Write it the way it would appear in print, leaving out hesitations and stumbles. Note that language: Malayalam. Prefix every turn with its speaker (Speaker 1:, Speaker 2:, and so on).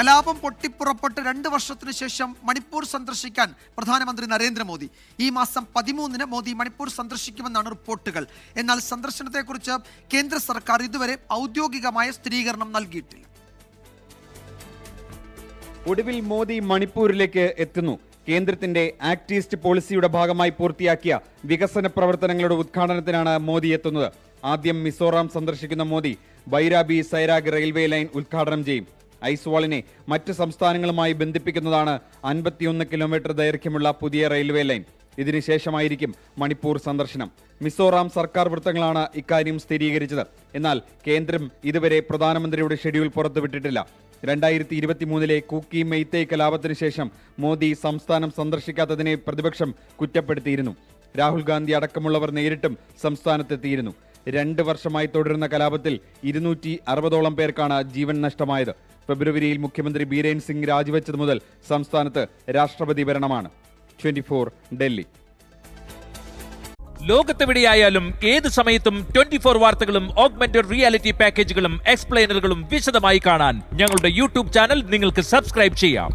Speaker 1: കലാപം പൊട്ടിപ്പുറപ്പെട്ട് 2 വർഷത്തിനു ശേഷം മണിപ്പൂർ സന്ദർശിക്കാൻ പ്രധാനമന്ത്രി നരേന്ദ്രമോദി. ഈ മാസം 13-ന് മോദി മണിപ്പൂർ സന്ദർശിക്കുമെന്നാണ് റിപ്പോർട്ടുകൾ. എന്നാൽ സന്ദർശനത്തെക്കുറിച്ച് കേന്ദ്ര സർക്കാർ ഇതുവരെ ഔദ്യോഗികമായ സ്ഥിരീകരണം നൽകിയിട്ടില്ല.
Speaker 2: ഒടുവിൽ മോദി മണിപ്പൂരിലേക്ക് എത്തുന്നു. കേന്ദ്രത്തിന്റെ ആക്ട് ഈസ്റ്റ് പോളിസിയുടെ ഭാഗമായി പൂർത്തിയാക്കിയ വികസന പ്രവർത്തനങ്ങളുടെ ഉദ്ഘാടനത്തിനാണ് മോദി എത്തുന്നത്. ആദ്യം മിസോറാം സന്ദർശിക്കുന്ന മോദി ബൈരാബി സൈരാഗ് റെയിൽവേ ലൈൻ ഉദ്ഘാടനം ചെയ്യും. ഐസ്വാളിനെ മറ്റ് സംസ്ഥാനങ്ങളുമായി ബന്ധിപ്പിക്കുന്നതാണ് 51 കിലോമീറ്റർ ദൈർഘ്യമുള്ള പുതിയ റെയിൽവേ ലൈൻ. ഇതിനുശേഷമായിരിക്കും മണിപ്പൂർ സന്ദർശനം. മിസോറാം സർക്കാർ വൃത്തങ്ങളാണ് ഇക്കാര്യം സ്ഥിരീകരിച്ചത്. എന്നാൽ കേന്ദ്രം ഇതുവരെ പ്രധാനമന്ത്രിയുടെ ഷെഡ്യൂൾ പുറത്തുവിട്ടിട്ടില്ല. 2023-ലെ കുക്കി മെയ്തേയ് കലാപത്തിന് ശേഷം മോദി സംസ്ഥാനം സന്ദർശിക്കാത്തതിനെ പ്രതിപക്ഷം കുറ്റപ്പെടുത്തിയിരുന്നു. രാഹുൽ ഗാന്ധി അടക്കമുള്ളവർ നേരിട്ടും സംസ്ഥാനത്തെത്തിയിരുന്നു. 2 വർഷമായി തുടരുന്ന കലാപത്തിൽ 260ഓളം പേർക്കാണ് ജീവൻ നഷ്ടമായത്. ഫെബ്രുവരിയിൽ മുഖ്യമന്ത്രി ബീരേൻ സിംഗ് രാജിവെച്ചത് മുതൽ സംസ്ഥാനത്ത് രാഷ്ട്രപതി ഭരണമാണ്. 24 ഡൽഹി.
Speaker 3: ലോകത്തെവിടെയായാലും ഏത് സമയത്തും 24 വാർത്തകളും ഓഗ്മെന്റഡ് റിയാലിറ്റി പാക്കേജുകളും എക്സ്പ്ലെയിനറുകളും വിശദമായി കാണാൻ ഞങ്ങളുടെ യൂട്യൂബ് ചാനൽ നിങ്ങൾക്ക് സബ്സ്ക്രൈബ് ചെയ്യാം.